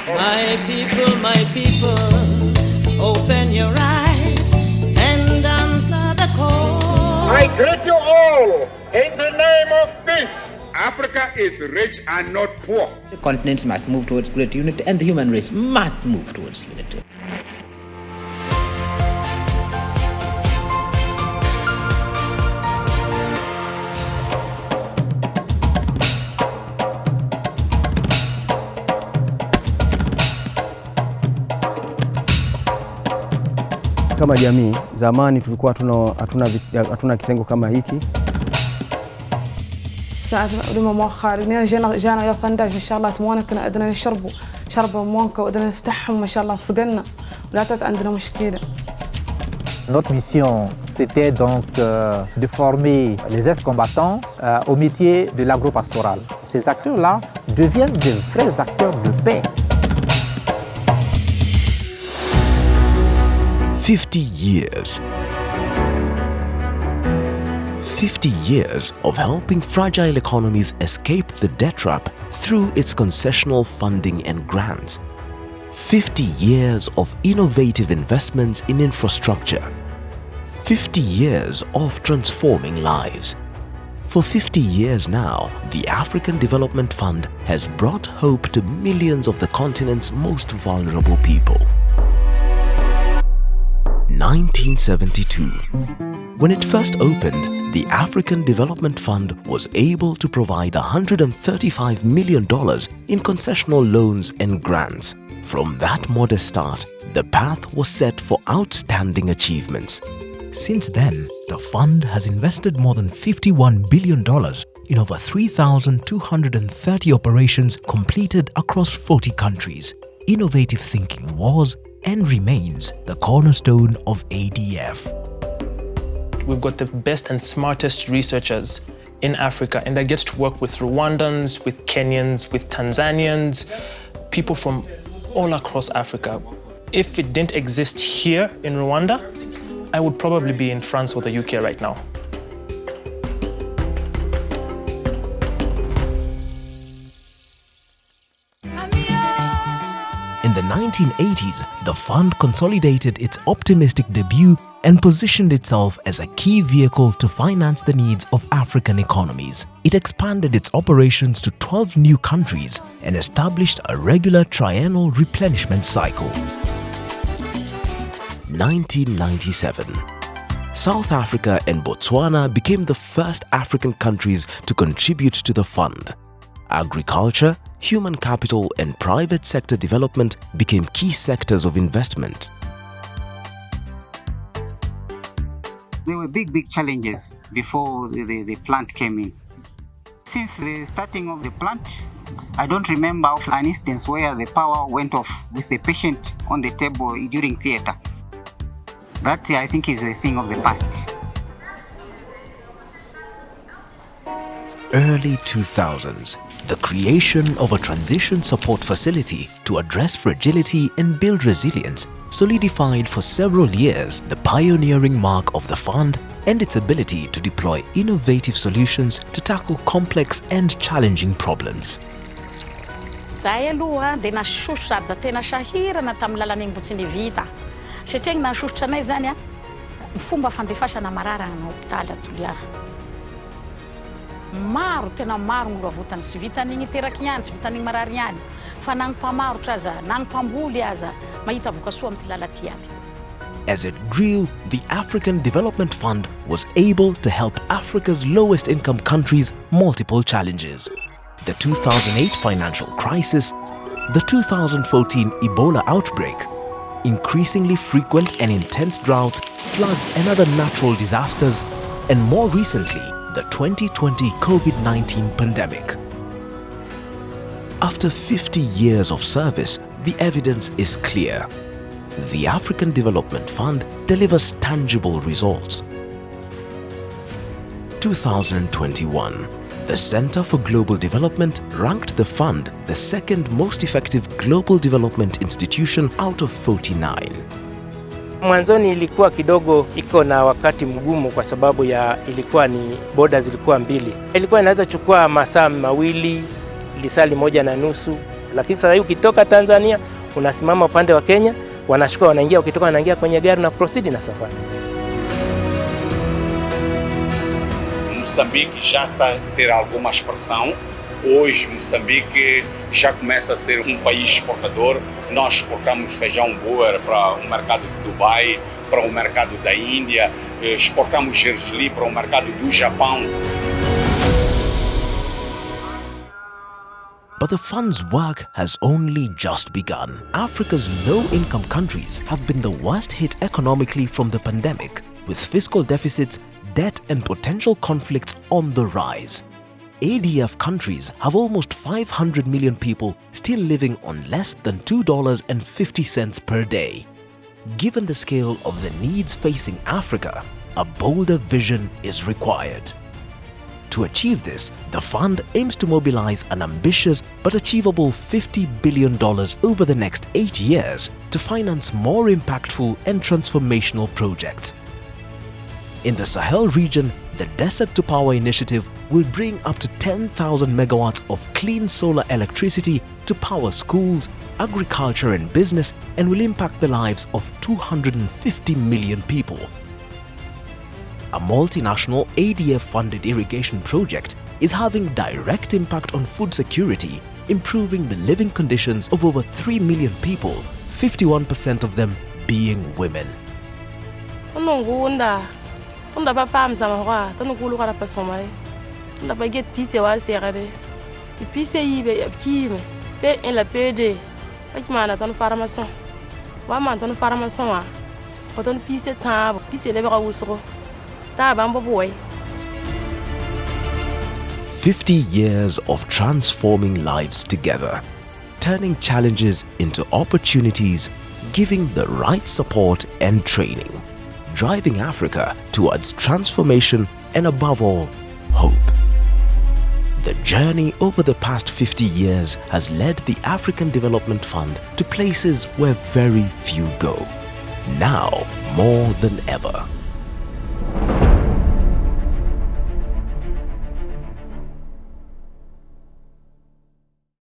My people, open your eyes and answer the call. I greet you all in the name of peace. Africa is rich and not poor. The continents must move towards great unity and the human race must move towards unity. Kama jamii, zamani tulikuwa hatuna kitengo kama hiki. لما مؤخرا جانا يا صنداج ان شاء الله تمونا كنا قدرنا نشربوا شربوا مونكا وقدرنا نستحموا ما شاء الله صقلنا ولا عندنا مشكله. Notre mission, c'était donc de former les ex-combattants au métier de l'agropastoral. Ces acteurs-là deviennent de vrais acteurs de paix. 50 years. 50 years of helping fragile economies escape the debt trap through its concessional funding and grants. 50 years of innovative investments in infrastructure. 50 years of transforming lives. For 50 years now, the African Development Fund has brought hope to millions of the continent's most vulnerable people. 1972. When it first opened, the African Development Fund was able to provide $135 million in concessional loans and grants. From that modest start, the path was set for outstanding achievements. Since then, the fund has invested more than $51 billion in over 3,230 operations completed across 40 countries. Innovative thinking was and remains the cornerstone of ADF. We've got the best and smartest researchers in Africa, and I get to work with Rwandans, with Kenyans, with Tanzanians, people from all across Africa. If it didn't exist here in Rwanda, I would probably be in France or the UK right now. In the 1980s, the fund consolidated its optimistic debut and positioned itself as a key vehicle to finance the needs of African economies. It expanded its operations to 12 new countries and established a regular triennial replenishment cycle. 1997. South Africa and Botswana became the first African countries to contribute to the fund. Agriculture, human capital and private sector development became key sectors of investment. There were big challenges before the plant came in. Since the starting of the plant, I don't remember of an instance where the power went off with the patient on the table during theater. That, I think, is a thing of the past. Early 2000s, the creation of a transition support facility to address fragility and build resilience solidified for several years the pioneering mark of the fund and its ability to deploy innovative solutions to tackle complex and challenging problems. Zahay aloha dia nasosotra da tena sahirana tamin'ny lalan'igny mbotsy nivita. Satria gny nasosotra anay zany a fomba fandefasana marara amin'ny hôpitaly a Toliara. Maro tena maro olo avotany tsy vitan'igny teraky ihany, tsy vitan'igny marary ihany. Fa nagnimpamarotra aza, nagnimpamboly aza, mahita vokasoa amin'ny ty lala ty aby. As it grew, the African Development Fund was able to help Africa's lowest income countries multiple challenges. The 2008 financial crisis, the 2014 Ebola outbreak, increasingly frequent and intense droughts, floods and other natural disasters, and more recently, the 2020 COVID-19 pandemic. After 50 years of service, the evidence is clear. The African Development Fund delivers tangible results. 2021. The Center for Global Development ranked the fund the second most effective global development institution out of 49. Mwanzoni ilikuwa kidogo iko na wakati mgumu kwa sababu ilikuwa ni borders zilikuwa mbili. Ilikuwa inaweza chukua masaa mawili, lisali moja na nusu Lakini sasa hivi ukitoka Tanzania unasimama upande wa Kenya, wanashuka wanaingia, ukitoka wanaingia kwenye gari na proceed na safari. Moçambique já está a ter alguma expressão. Hoje Moçambique já começa a ser um país exportador. Nós exportamos feijão boer para o mercado de Dubai, para o mercado da Índia, exportamos gergelim para o mercado do Japão. But the fund's work has only just begun. Africa's low-income countries have been the worst hit economically from the pandemic, with fiscal deficits, debt and potential conflicts on the rise. ADF countries have almost 500 million people still living on less than $2.50 per day. Given the scale of the needs facing Africa, a bolder vision is required. To achieve this, the fund aims to mobilize an ambitious but achievable $50 billion over the next 8 years to finance more impactful and transformational projects. In the Sahel region, the Desert to Power initiative will bring up to 10,000 megawatts of clean solar electricity to power schools, agriculture and business, and will impact the lives of 250 million people. A multinational ADF-funded irrigation project is having direct impact on food security, improving the living conditions of over 3 million people, 51% of them being women. "50 years of transforming lives together, turning challenges into opportunities, giving the right support and training, driving Africa towards transformation and above all, hope." The journey over the past 50 years has led the African Development Fund to places where very few go. Now, more than ever,